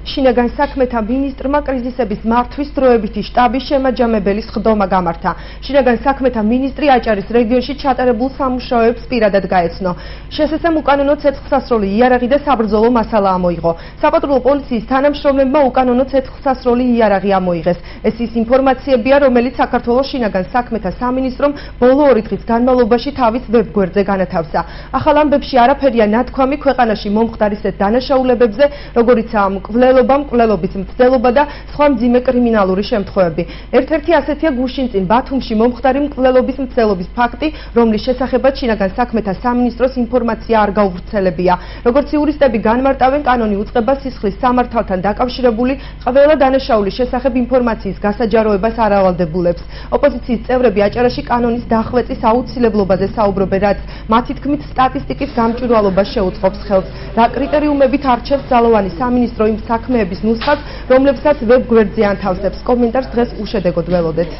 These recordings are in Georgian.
შინაგან საქმეთა მინისტრმა კრიზისების მართვის დროებითი შტაბის შემაჯამებელი სხდომა გამართა. შინაგან საქმეთა მინისტრი აჭარის რეგიონში ჩატარებულ სამუშაოებს პირადად გაეცნო. შესაძამ უკანონო ცეცხლსასროლი იარაღი და საბრძოლო მასალა ამოიღო. საპატრულო პოლიციის თანამშრომლებმა უკანონო ცეცხლსასროლი იარაღი ამოიღეს. ეს ის ინფორმაციებია, რომელიც საქართველოს შინაგან საქმეთა სამინისტრომ ბოლო 2 დღის განმავლობაში თავის ვებგვერდზე განათავსა. ახალ ამბებში არაფერია ნათქვამი ქვეყანაში მომხდარ ისეთ დანაშაულებებზე, როგორიცაა მკვლელობა, მკვლელობის მცდელობა და სხვა მძიმე კრიმინალური შემთხვევები. ერთ-ერთი ასეთია გუშინწინ ბათუმში მომხდარი მკვლელობის მცდელობის ფაქტი, რომლის შესახებაც შინაგან საქმეთა სამინისტროს ინფორმაცია არ გაუვრცელებია. როგორც იურისტები განმარტავენ, კანონი უწყება სისხლის სამართალთან დაკავშირებული ყველა დანაშაულის შესახებ ინფორმაციის გასაჯაროებას არ ავალდებულებს. ოპოზიციის წევრები აჭარაში კანონის დახვეწის აუცილებლობაზე საუბრობენ, რაც მათი თქმით სტატისტიკის გამჭვირვალობას შეუწყობს ხელს. რა კრიტერიუმებით არჩევს ძალოვანი სამინისტრო იმ საქმეების ნუსხას, რომლებსაც ვებგვერდზე ანთავსებს? კომენტარს დღეს უშედეგოდ ველოდეთ.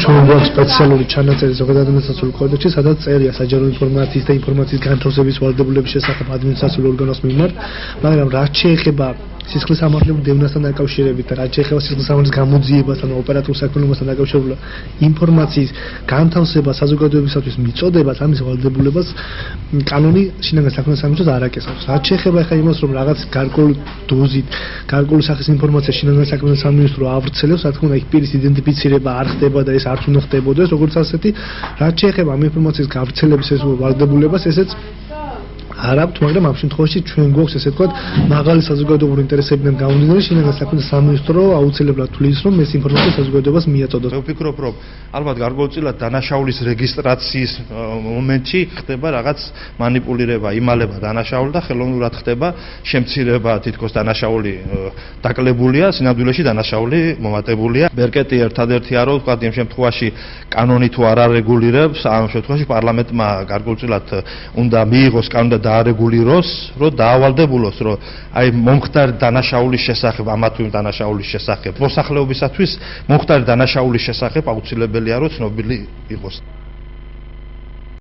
ჩვენ გვაქვს სპეციალური ჩანაწერი ზოგადად ადმინისტრაციულ კოდექსში, სადაც წერია საჯარო ინფორმაციის და ინფორმაციის განთავსების ვალდებულების შესახებ ადმინისტრაციულ ორგანოს მიმართ, მაგრამ რაც შეეხება სისხლის სამართლებრივ დევნასთან დაკავშირებით და რაც შეეხება სისხლის სამართლის გამოძიებასთან და ოპერატიულ საქმიანობასთან დაკავშირებული ინფორმაციის განთავსებას საზოგადოებისათვის მიწოდებას, ამის ვალდებულებას კანონი შინაგან საქმეთა სამინისტროს არ აკისრავს. რაც შეეხება ახლა იმას, რომ რაღაც გარკვეული დოზით, გარკვეული სახის ინფორმაცია შინაგან საქმეთა სამინისტრო ავრცელებს, რა თქმა უნდა, იქ პირის იდენტიფიცირება არ ხდება და ეს არც უნდა ხდებოდეს, როგორც ასეთი. რაც შეეხება ამ ინფორმაციის გავრცელების ეს ვალდებულებას, ესეც არ აქვს, მაგრამ ამ შემთხვევაში ჩვენ გვაქვს ესე ვთქვათ, მაღალი საზოგადოებრივი ინტერესებიდან გამომდინარე შინაგან საქმეთა სამინისტრო აუცილებლად თulis, რომ ეს ინფორმაცია საზოგადოებას მიაწოდოს. მე ვფიქრობ, რომ ალბათ გარკვეულწილად დანაშაულის რეგისტრაციის მომენტში ხდება რაღაც მანიპულირება, იმალება დანაშაული და ხელოვნურად ხდება შემცირება, თითქოს დანაშაული დაკლებულია, სინამდვილეში დანაშაული მომატებულია. ბერკეტი ერთადერთია, რომ ვთქვათ, იმ შემთხვევაში კანონი თუ არ არეგულირებს, ამ შემთხვევაში პარლამენტმა გარკვეულწილად უნდა მიიღოს კანონი და დაარეგულიროს, რომ დაავალდებულოს, რომ აი მომხდარ დანაშაულის შესახებ, ამა თუ იმ დანაშაულის შესახებ, მოსახლეობისათვის მომხდარი დანაშაულის შესახებ აუცილებელია, რომ ცნობილი იყოს.